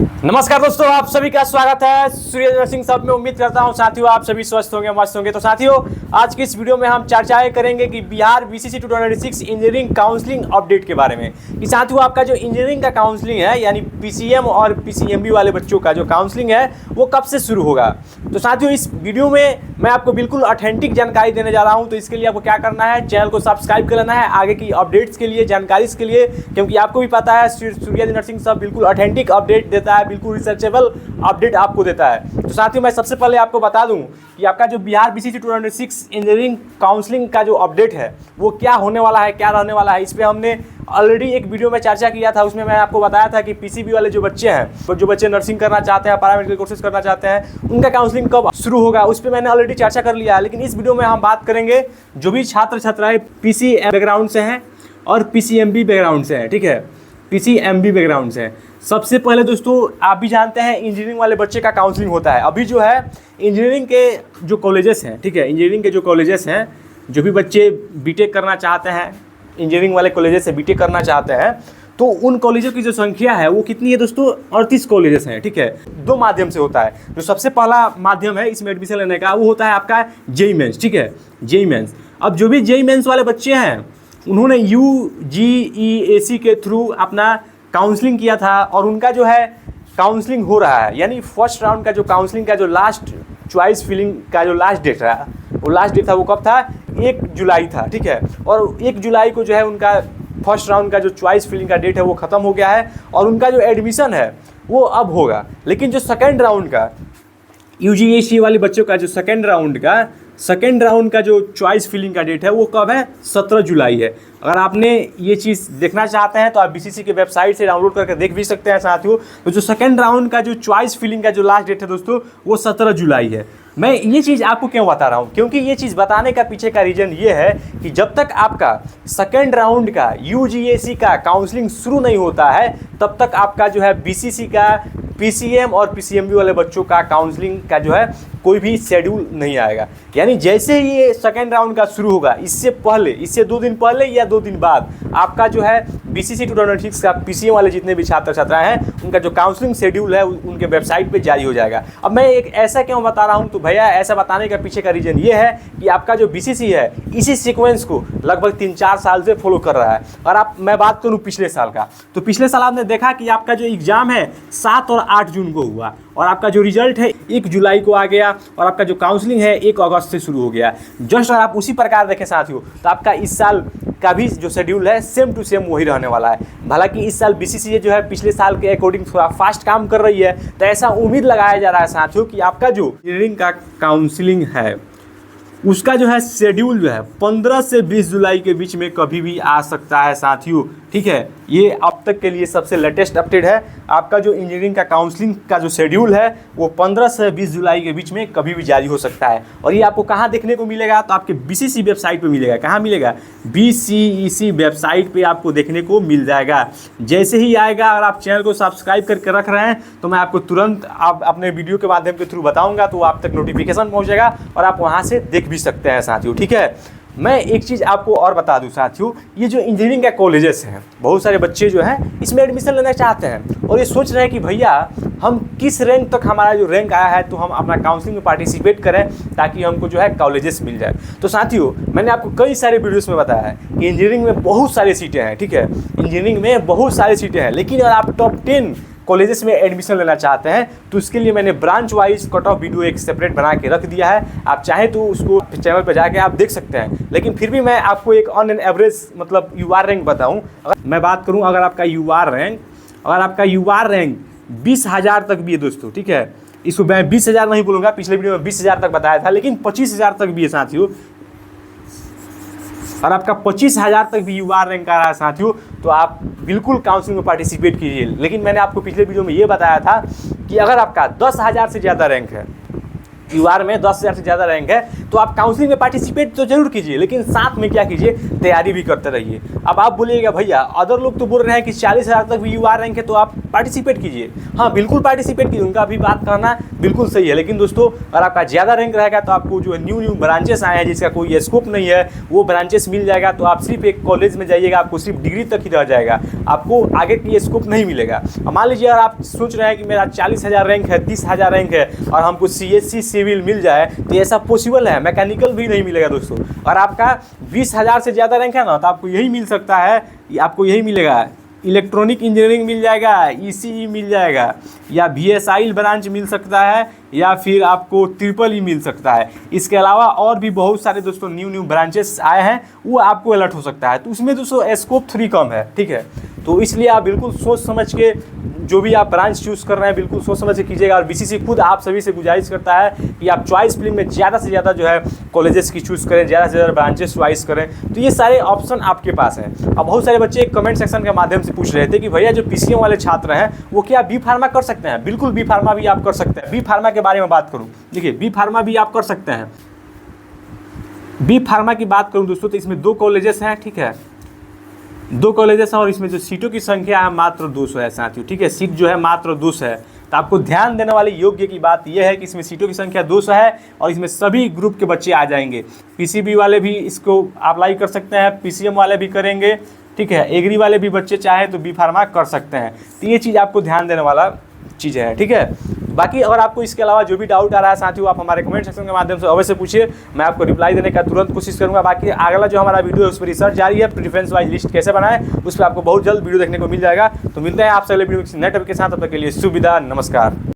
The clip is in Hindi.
नमस्कार दोस्तों, आप सभी का स्वागत है सूर्य नर्सिंग सब में। उम्मीद करता हूं साथियों आप सभी स्वस्थ होंगे, मस्त होंगे। तो साथियों, आज की इस वीडियो में हम चर्चाएं करेंगे कि Bihar BCC 2026 engineering counselling update के बारे में। कि साथियों, आपका जो इंजीनियरिंग का काउंसलिंग है यानी पीसीएम और पीसीएमबी वाले बच्चों का जो काउंसलिंग है वो कब से शुरू होगा। तो साथियों, इस वीडियो में मैं आपको बिल्कुल ऑथेंटिक जानकारी देने जा रहा हूँ। तो इसके लिए आपको क्या करना है, चैनल को सब्सक्राइब कर लेना है आगे की अपडेट्स के लिए, जानकारी के लिए, क्योंकि आपको भी पता है सूर्य नर्सिंग सब बिल्कुल ऑथेंटिक अपडेट देता है, बिल्कुल रिसर्चेबल अपडेट आपको देता है। तो साथियों, मैं सबसे पहले आपको बता दूं कि आपका जो बिहार बीसीसी 2026 इंजीनियरिंग काउंसलिंग का जो अपडेट है वो क्या होने वाला है, क्या रहने वाला है। इस पर हमने ऑलरेडी एक वीडियो में चर्चा किया था। उसमें मैं आपको बताया था कि पीसीबी वाले जो बच्चे हैं, जो बच्चे नर्सिंग करना चाहते हैं, पैरामेडिकल कोर्सेज करना चाहते हैं, उनका काउंसलिंग कब शुरू होगा उस पर मैंने ऑलरेडी चर्चा कर लिया है। लेकिन इस वीडियो में हम बात करेंगे जो भी छात्र छात्राएं पीसीएम बैकग्राउंड से हैं और पीसीएमबी बैकग्राउंड से हैं, ठीक है, पीसीएमबी बैकग्राउंड से। सबसे पहले दोस्तों, आप भी जानते हैं इंजीनियरिंग वाले बच्चे का काउंसलिंग होता है। अभी जो है इंजीनियरिंग के जो कॉलेजेस हैं, ठीक है, इंजीनियरिंग के जो कॉलेजेस हैं, जो भी बच्चे बीटेक करना चाहते हैं, इंजीनियरिंग वाले कॉलेजेस से बीटेक करना चाहते हैं, तो उन कॉलेजों की जो संख्या है वो कितनी है दोस्तों, 38 कॉलेजेस हैं, ठीक है। दो माध्यम से होता है। जो सबसे पहला माध्यम है इसमें एडमिशन लेने का वो होता है आपका जेईई मेंस, ठीक है, जेईई मेंस। अब जो भी जेईई मेंस वाले बच्चे हैं उन्होंने यूजीईएसी के थ्रू अपना काउंसलिंग किया था और उनका जो है काउंसलिंग हो रहा है। यानी फर्स्ट राउंड का जो काउंसलिंग का जो लास्ट चॉइस फिलिंग का जो लास्ट डेट था, वो लास्ट डेट था वो कब था, 1 जुलाई था, ठीक है। और 1 जुलाई को जो है उनका फर्स्ट राउंड का जो चॉइस फिलिंग का डेट है वो ख़त्म हो गया है और उनका जो एडमिशन है वो अब होगा। लेकिन जो सेकेंड राउंड का यूजीईएसी वाले बच्चों का जो सेकेंड राउंड का जो चॉइस फिलिंग का डेट है वो कब है, 17 जुलाई है। अगर आपने ये चीज़ देखना चाहते हैं तो आप बीसीसी के वेबसाइट से डाउनलोड करके देख भी सकते हैं साथियों। तो जो सेकेंड राउंड का जो चॉइस फिलिंग का जो लास्ट डेट है दोस्तों वो 17 जुलाई है। मैं ये चीज़ आपको क्यों बता रहा हूँ, क्योंकि ये चीज़ बताने का पीछे का रीज़न ये है कि जब तक आपका सेकेंड राउंड का यूजीईएसी का काउंसलिंग शुरू नहीं होता है तब तक आपका जो है बीसीसी का पीसीएम और पीसीएमबी वाले बच्चों का काउंसलिंग का जो है कोई भी शेड्यूल नहीं आएगा। यानी जैसे ही ये सेकेंड राउंड का शुरू होगा, इससे पहले, इससे 2 दिन पहले या 2 दिन बाद आपका जो है बीसीसी 2026 का पीसीएम वाले जितने भी छात्र छात्राएं हैं उनका जो काउंसलिंग शेड्यूल है उनके वेबसाइट पे जारी हो जाएगा। अब मैं एक ऐसा क्यों बता रहा हूँ, तो भैया ऐसा बताने का पीछे का रीज़न ये है कि आपका जो बीसीसी है इसी सीक्वेंस को लगभग 3-4 साल से फॉलो कर रहा है। और मैं बात करूँ पिछले साल का, तो पिछले साल आपने देखा कि आपका जो एग्ज़ाम है 7 और 8 जून को हुआ और आपका जो रिजल्ट है 1 जुलाई को आ गया और आपका जो काउंसलिंग है 1 अगस्त से शुरू हो गया। जस्ट अगर आप उसी प्रकार देखें साथियों तो आपका इस साल का भी जो शेड्यूल है सेम टू सेम वही रहने वाला है। हालांकि इस साल बीसीसी जो है पिछले साल के अकॉर्डिंग थोड़ा फास्ट काम कर रही है, तो ऐसा उम्मीद लगाया जा रहा है साथियों कि आपका जो इंजीनियरिंग का काउंसलिंग है उसका जो है शेड्यूल जो है 15 से 20 जुलाई के बीच में कभी भी आ सकता है साथियों, ठीक है। ये अब तक के लिए सबसे लेटेस्ट अपडेट है। आपका जो इंजीनियरिंग का काउंसलिंग का जो शेड्यूल है वो 15 से 20 जुलाई के बीच में कभी भी जारी हो सकता है। और ये आपको कहाँ देखने को मिलेगा, तो आपके बीसीसी वेबसाइट पे मिलेगा। कहाँ मिलेगा, बीसीईसी वेबसाइट पे आपको देखने को मिल जाएगा। जैसे ही आएगा, अगर आप चैनल को सब्सक्राइब करके रख रहे हैं तो मैं आपको तुरंत आप अपने वीडियो के माध्यम के थ्रू बताऊँगा, तो आप तक नोटिफिकेशन पहुँचेगा और आप वहाँ से देख भी सकते हैं साथियों, ठीक है। मैं एक चीज़ आपको और बता दूं साथियों, ये जो इंजीनियरिंग के कॉलेजेस हैं, बहुत सारे बच्चे जो हैं इसमें एडमिशन लेना चाहते हैं और ये सोच रहे हैं कि भैया हम किस रैंक तक, हमारा जो रैंक आया है तो हम अपना काउंसलिंग में पार्टिसिपेट करें ताकि हमको जो है कॉलेजेस मिल जाए। तो साथियों, मैंने आपको कई सारे वीडियोस में बताया है कि इंजीनियरिंग में बहुत सारी सीटें हैं, ठीक है, इंजीनियरिंग में बहुत सारी सीटें हैं। लेकिन अगर आप टॉप 10 कॉलेजेस में एडमिशन लेना चाहते हैं तो उसके लिए मैंने branch wise cut off video एक सेपरेट बना के रख दिया है। आप चाहें तो उसको चैनल पर जाके आप देख सकते हैं। लेकिन फिर भी मैं आपको एक ऑन एन एवरेज मतलब यूआर रैंक बताऊं। अगर मैं बात करूं, अगर आपका यूआर रैंक 20,000 तक भी है दोस्तों, ठीक है, इसको मैं 20,000 नहीं बोलूँगा, पिछले वीडियो में 20,000 तक बताया था, लेकिन 25,000 तक भी है साथियों। और आपका 25,000 तक भी यूआर रैंक आ रहा है साथियों, तो आप बिल्कुल काउंसलिंग में पार्टिसिपेट कीजिए। लेकिन मैंने आपको पिछले वीडियो में ये बताया था कि अगर आपका 10,000 से ज़्यादा रैंक है, UR में 10,000 से ज़्यादा रैंक है तो आप काउंसलिंग में पार्टिसिपेट तो जरूर कीजिए, लेकिन साथ में क्या कीजिए, तैयारी भी करते रहिए। अब आप बोलिएगा भैया अदर लोग तो बोल रहे हैं कि 40,000 तक भी UR रैंक है तो आप पार्टिसिपेट कीजिए। हाँ बिल्कुल पार्टिसिपेट कीजिए, उनका भी बात करना बिल्कुल सही है, लेकिन दोस्तों अगर आपका ज़्यादा रैंक रहेगा तो आपको जो न्यू ब्रांचेस आए हैं जिसका कोई स्कोप नहीं है वो ब्रांचेस मिल जाएगा, तो आप सिर्फ एक कॉलेज में जाइएगा, आपको सिर्फ डिग्री तक ही रह जाएगा, आपको आगे की स्कोप नहीं मिलेगा। मान लीजिए अगर आप सोच रहे हैं कि मेरा 40,000 रैंक है, 30,000 रैंक है और हमको CSC सिविल मिल जाए, तो ऐसा पॉसिबल है, मैकेनिकल भी नहीं मिलेगा दोस्तों। और आपका 20,000 से ज़्यादा रैंक है ना तो आपको यही मिल सकता है, आपको यही मिलेगा, इलेक्ट्रॉनिक इंजीनियरिंग मिल जाएगा, ECE मिल जाएगा, या VSI ब्रांच मिल सकता है, या फिर आपको ट्रिपल ई मिल सकता है। इसके अलावा और भी बहुत सारे दोस्तों न्यू ब्रांचेस आए हैं, वो आपको अलर्ट हो सकता है, तो उसमें दोस्तों स्कोप 3 कम है, ठीक है। तो इसलिए आप बिल्कुल सोच समझ के जो भी आप ब्रांच चूज़ कर रहे हैं बिल्कुल सोच समझ के कीजिएगा। और BCC खुद आप सभी से गुजारिश करता है कि आप चॉइस फिलिंग में ज़्यादा से ज़्यादा जो है कॉलेजेस की चूज़ करें, ज़्यादा से ज़्यादा ब्रांचेस चॉइस करें, तो ये सारे ऑप्शन आपके पास हैं। अब बहुत सारे बच्चे कमेंट सेक्शन के माध्यम से पूछ रहे थे कि भैया जो PCM वाले छात्र हैं वो क्या B फार्मा कर सकते हैं? बिल्कुल B फार्मा भी आप कर सकते हैं। B फार्मा के बारे में बात करूँ, देखिए B फार्मा भी आप कर सकते हैं। B फार्मा की बात करूँ दोस्तों तो इसमें 2 कॉलेजेस हैं, ठीक है, 2 कॉलेजेस हैं और इसमें जो सीटों की संख्या है मात्र 200 है साथियों, ठीक है, सीट जो है मात्र 200 है। तो आपको ध्यान देने वाले योग्य की बात यह है कि इसमें सीटों की संख्या 200 है और इसमें सभी ग्रुप के बच्चे आ जाएंगे। PCB वाले भी इसको अप्लाई कर सकते हैं, PCM वाले भी करेंगे, ठीक है, एग्री वाले भी बच्चे चाहे तो B फार्मा कर सकते हैं। तो ये चीज़ आपको ध्यान देने वाला चीज़ है, ठीक है। बाकी अगर आपको इसके अलावा जो भी डाउट आ रहा है साथियों आप हमारे कमेंट सेक्शन के माध्यम से अवश्य पूछिए, मैं आपको रिप्लाई देने का तुरंत कोशिश करूंगा। बाकी अगला जो हमारा वीडियो है उस पर रिसर्च जारी है, प्रेफरेंस वाइज लिस्ट कैसे बनाएं उस पर आपको बहुत जल्द वीडियो देखने को मिल जाएगा। तो मिलते हैं आपसे अगले वीडियो में किसी नए टॉपिक के साथ, तब तक के लिए सुविधा, नमस्कार।